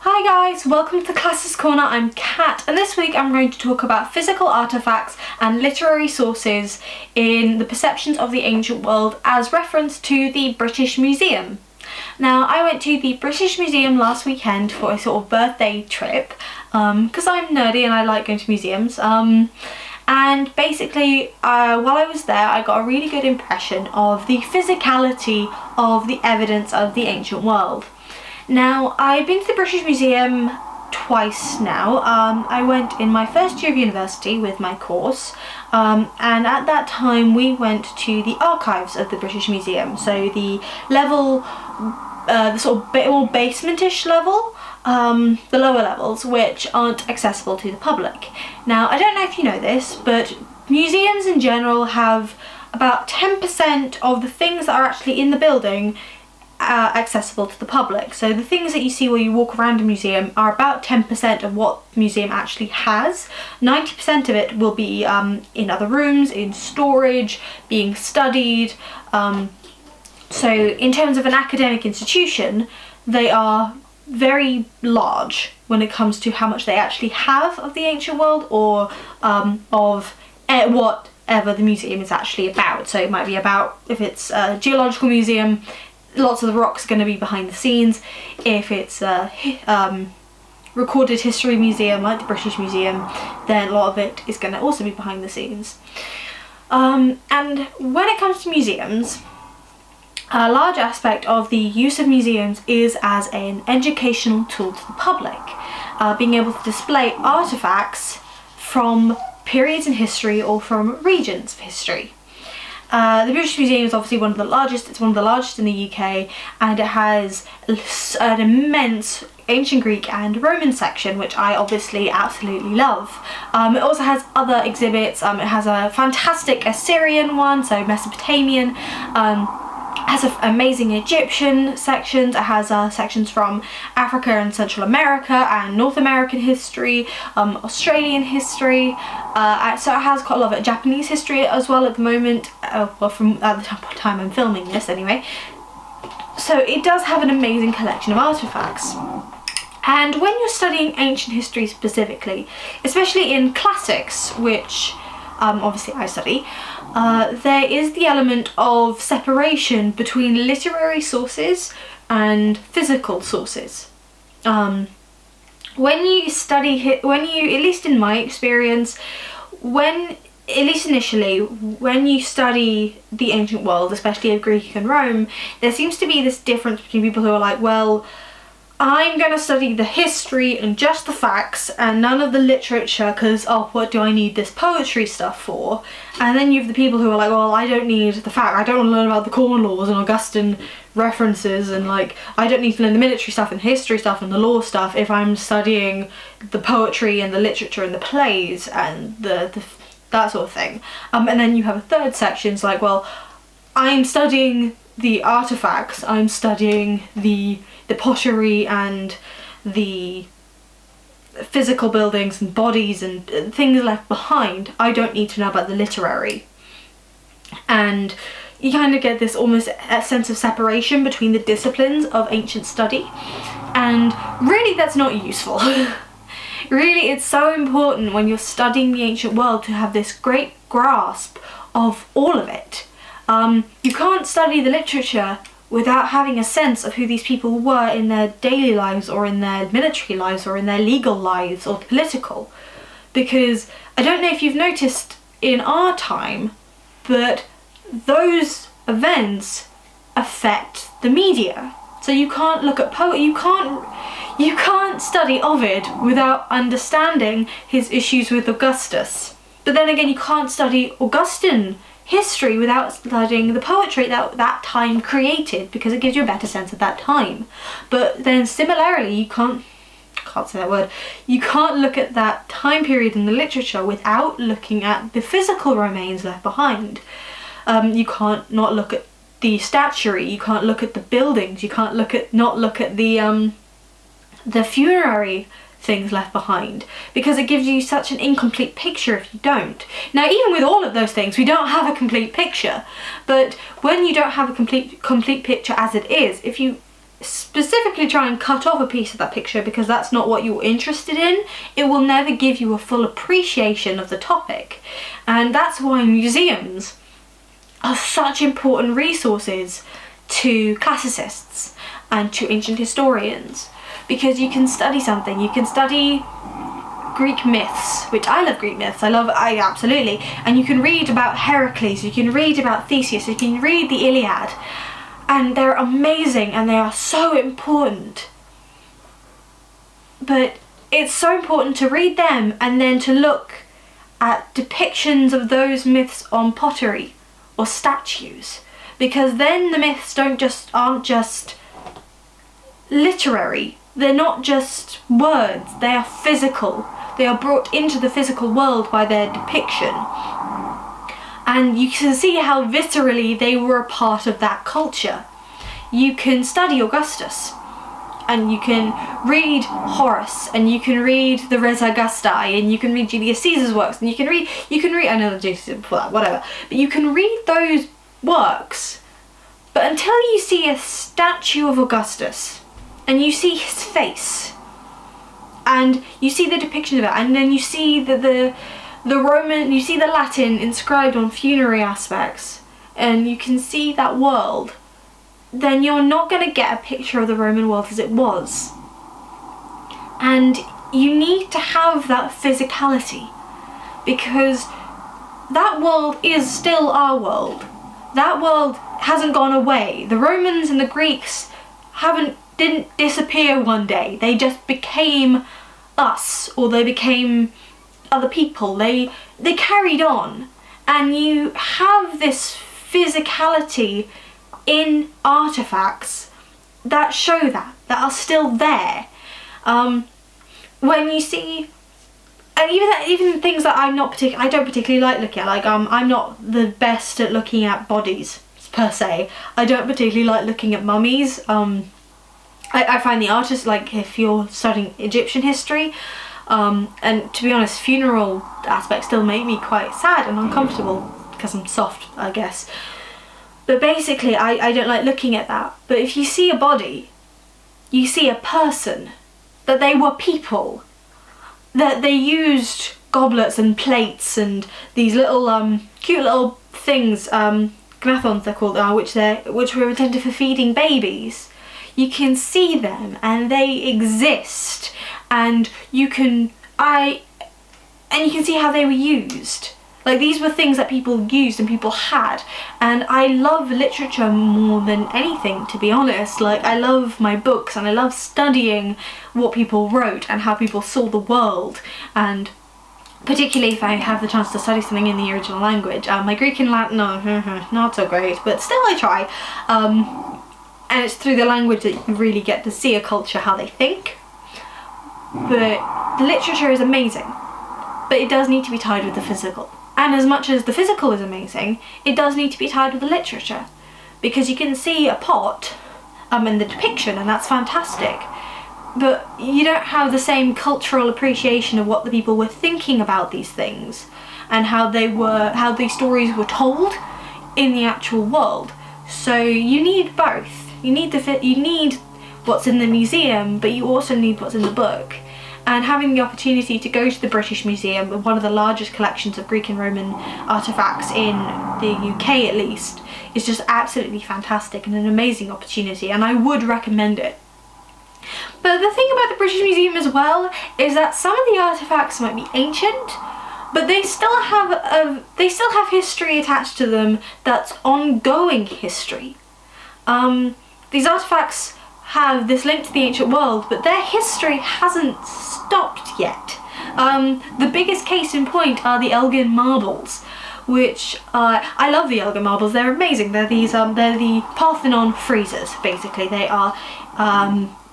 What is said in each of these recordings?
Hi guys, welcome to the Classes Corner. I'm Kat, and this week I'm going to talk about physical artefacts and literary sources in the perceptions of the ancient world as reference to the British Museum. Now, I went to the British Museum last weekend for a sort of birthday trip because I'm nerdy and I like going to museums. And basically, while I was there, I got a really good impression of the physicality of the evidence of the ancient world. Now, I've been to the British Museum twice now. I went in my first year of university with my course, and at that time we went to the archives of the British Museum, so the level, the sort of more basement-ish level, the lower levels, which aren't accessible to the public. Now, I don't know if you know this, but museums in general have about 10% of the things that are actually in the building accessible to the public. So the things that you see while you walk around a museum are about 10% of what the museum actually has. 90% of it will be in other rooms, in storage, being studied. So in terms of an academic institution, they are very large when it comes to how much they actually have of the ancient world, or of whatever the museum is actually about. So it might be about, if it's a geological museum, lots of the rocks are going to be behind the scenes. If it's a recorded history museum like the British Museum, then a lot of it is going to also be behind the scenes. And when it comes to museums, a large aspect of the use of museums is as an educational tool to the public, being able to display artefacts from periods in history or from regions of history. The British Museum is obviously one of the largest. It's one of the largest in the UK, and it has an immense ancient Greek and Roman section, which I obviously absolutely love. It also has other exhibits. It has a fantastic Assyrian one, so Mesopotamian. It has amazing Egyptian sections. It has sections from Africa and Central America and North American history, Australian history. So it has quite a lot of Japanese history as well at the moment, well, from at the time I'm filming this anyway. So it does have an amazing collection of artefacts. And when you're studying ancient history specifically, especially in classics, which obviously I study, there is the element of separation between literary sources and physical sources. When you study, at least in my experience, at least initially, when you study the ancient world, especially of Greek and Rome, there seems to be this difference between people who are like, well, I'm going to study the history and just the facts and none of the literature because, oh, what do I need this poetry stuff for? And then you have the people who are like, well, I don't need the fact, I don't want to learn about the Corn Laws and Augustan references, and like, I don't need to learn the military stuff and history stuff and the law stuff if I'm studying the poetry and the literature and the plays and that sort of thing. And then you have a third section, it's like, well, I'm studying the artifacts, I'm studying the pottery and the physical buildings and bodies and things left behind. I don't need to know about the literary. And you kind of get this almost a sense of separation between the disciplines of ancient study, and really that's not useful. Really, it's so important when you're studying the ancient world to have this great grasp of all of it. You can't study the literature without having a sense of who these people were in their daily lives or in their military lives or in their legal lives or political. Because I don't know if you've noticed in our time, but those events affect the media. So you can't look at you can't study Ovid without understanding his issues with Augustus. But then again, you can't study Augustan history without studying the poetry that time created, because it gives you a better sense of that time. But then similarly, you can't say that word, you can't look at that time period in the literature without looking at the physical remains left behind. You can't not look at the statuary, you can't look at the buildings, you can't not look at the funerary things left behind, because it gives you such an incomplete picture if you don't. Now, even with all of those things, we don't have a complete picture, but when you don't have a complete picture as it is, if you specifically try and cut off a piece of that picture because that's not what you're interested in, it will never give you a full appreciation of the topic. And that's why museums are such important resources to classicists and to ancient historians, because you can study something. You can study Greek myths, which I love Greek myths, I absolutely, and you can read about Heracles, you can read about Theseus, you can read the Iliad, and they're amazing and they are so important. But it's so important to read them and then to look at depictions of those myths on pottery or statues, because then the myths aren't just literary, they're not just words, they are physical. They are brought into the physical world by their depiction. And you can see how viscerally they were a part of that culture. You can study Augustus, and you can read Horace, and you can read the Res Augustae, and you can read Julius Caesar's works, and you can read, I know the Julius Caesar before that, whatever, but you can read those works, but until you see a statue of Augustus, and you see his face, and you see the depiction of it, and then you see the Roman, you see the Latin inscribed on funerary aspects, and you can see that world, then you're not going to get a picture of the Roman world as it was. And you need to have that physicality, because that world is still our world. That world hasn't gone away. The Romans and the Greeks didn't disappear one day. They just became us, or they became other people. They carried on, and you have this physicality in artifacts that show that are still there. When you see, and even things that I don't particularly like looking at, like I'm not the best at looking at bodies per se. I don't particularly like looking at mummies. I find the artists, like if you're studying Egyptian history, and to be honest, funeral aspects still make me quite sad and uncomfortable because I'm soft, I guess. But basically, I don't like looking at that. But if you see a body, you see a person, that they were people, that they used goblets and plates and these little cute little things, gnathons they're called, which were intended for feeding babies. You can see them and they exist, and you can see how they were used. Like, these were things that people used and people had, and I love literature more than anything, to be honest. Like, I love my books and I love studying what people wrote and how people saw the world, and particularly if I have the chance to study something in the original language. My Greek and Latin, not so great, but still I try. And it's through the language that you really get to see a culture, how they think. But the literature is amazing, but it does need to be tied with the physical. And as much as the physical is amazing, it does need to be tied with the literature, because you can see a pot in the depiction, and that's fantastic, but you don't have the same cultural appreciation of what the people were thinking about these things and how these stories were told in the actual world. So you need both. You need what's in the museum, but you also need what's in the book. And having the opportunity to go to the British Museum, with one of the largest collections of Greek and Roman artefacts in the UK at least, is just absolutely fantastic and an amazing opportunity, and I would recommend it. But the thing about the British Museum as well is that some of the artefacts might be ancient, but they still have history attached to them that's ongoing history. These artefacts have this link to the ancient world, but their history hasn't stopped yet. The biggest case in point are the Elgin marbles, which I love the Elgin marbles. They're amazing. They're the Parthenon friezes, basically. They are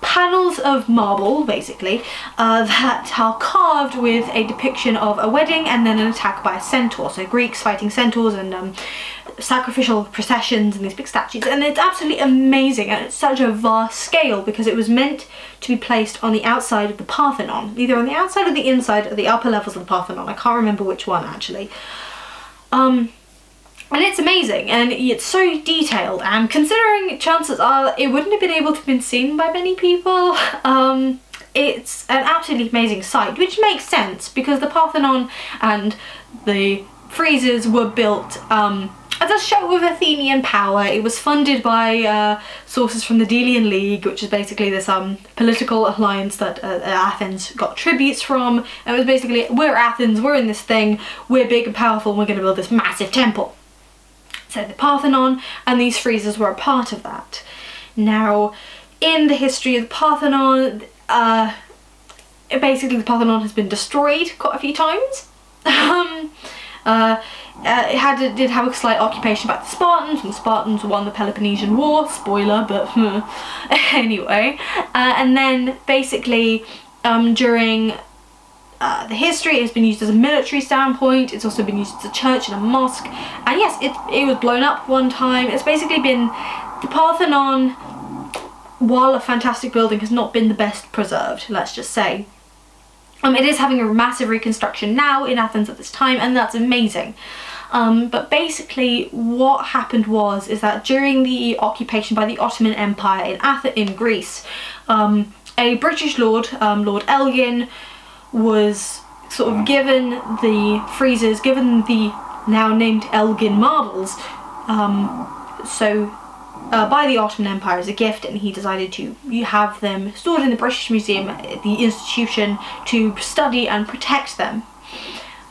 panels of marble, basically, that are carved with a depiction of a wedding and then an attack by a centaur. So Greeks fighting centaurs and sacrificial processions and these big statues, and it's absolutely amazing, and it's such a vast scale because it was meant to be placed on the outside of the Parthenon, either on the outside or the inside of the upper levels of the Parthenon. I can't remember which one actually. And it's amazing, and it's so detailed, and considering chances are it wouldn't have been able to have been seen by many people, it's an absolutely amazing sight, which makes sense because the Parthenon and the friezes were built as a show of Athenian power. It was funded by sources from the Delian League, which is basically this political alliance that Athens got tributes from. And it was basically, we're Athens, we're in this thing, we're big and powerful, and we're going to build this massive temple. So the Parthenon and these friezes were a part of that. Now, in the history of the Parthenon, basically the Parthenon has been destroyed quite a few times. It did have a slight occupation by the Spartans, and the Spartans won the Peloponnesian War, spoiler, but anyway. And then basically during the history, it has been used as a military standpoint. It's also been used as a church and a mosque, and yes, it was blown up one time. It's basically been, the Parthenon, while a fantastic building, has not been the best preserved, let's just say. It is having a massive reconstruction now in Athens at this time, and that's amazing. But basically what happened is that during the occupation by the Ottoman Empire in Greece, a British lord, Lord Elgin, was sort of given the friezes, given the now named Elgin marbles, by the Ottoman Empire as a gift, and he decided to have them stored in the British Museum, the institution, to study and protect them.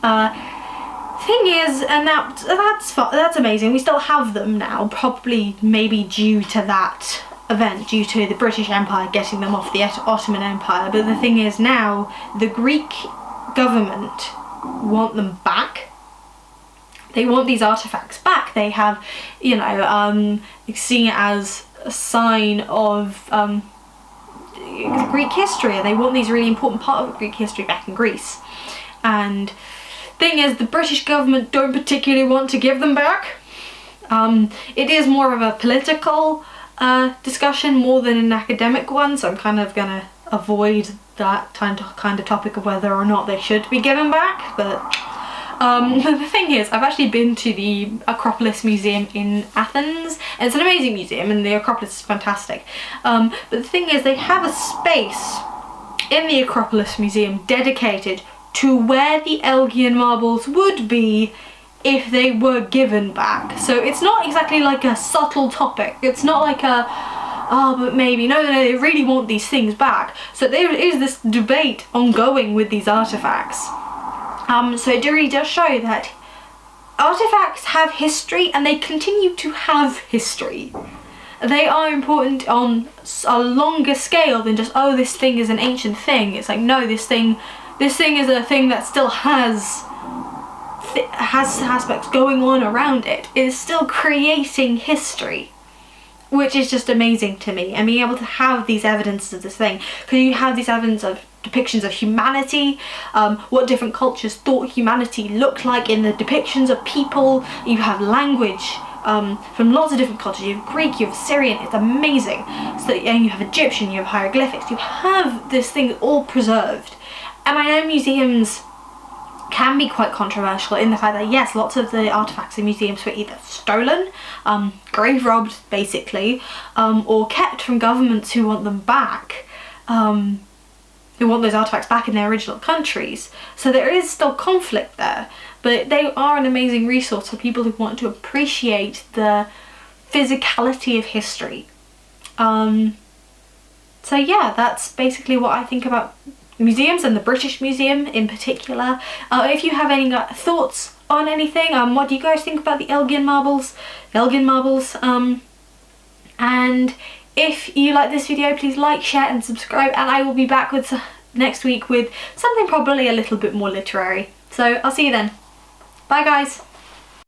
Thing is, and that's amazing, we still have them now, probably maybe due to that event, due to the British Empire getting them off the Ottoman Empire. But the thing is, now the Greek government want them back. They want these artifacts back. They have, you know, seeing it as a sign of Greek history, and they want these really important part of Greek history back in Greece. And thing is, the British government don't particularly want to give them back. It is more of a political discussion more than an academic one, so I'm kind of gonna avoid that kind of topic of whether or not they should be given back. But the thing is, I've actually been to the Acropolis Museum in Athens, and it's an amazing museum, and the Acropolis is fantastic. But the thing is, they have a space in the Acropolis Museum dedicated to where the Elgin marbles would be if they were given back. So it's not exactly like a subtle topic. It's not like a, oh, but maybe, no, they really want these things back. So there is this debate ongoing with these artifacts. So it really does show that artifacts have history, and they continue to have history. They are important on a longer scale than just, oh, this thing is an ancient thing. It's like, no, this thing is a thing that still has aspects going on around it. It is still creating history, which is just amazing to me. And being able to have these evidences of this thing, because you have these evidence of depictions of humanity, what different cultures thought humanity looked like in the depictions of people. You have language from lots of different cultures. You have Greek, you have Syrian. It's amazing. So, and you have Egyptian, you have hieroglyphics. You have this thing all preserved. And I know museums can be quite controversial in the fact that, yes, lots of the artifacts in museums were either stolen, grave robbed basically, or kept from governments who want them back, who want those artifacts back in their original countries. So there is still conflict there, but they are an amazing resource for people who want to appreciate the physicality of history. So yeah, that's basically what I think about museums, and the British Museum in particular. If you have any thoughts on anything, what do you guys think about the Elgin marbles? And if you like this video, please like, share and subscribe, and I will be back with next week with something probably a little bit more literary. So I'll see you then. Bye guys.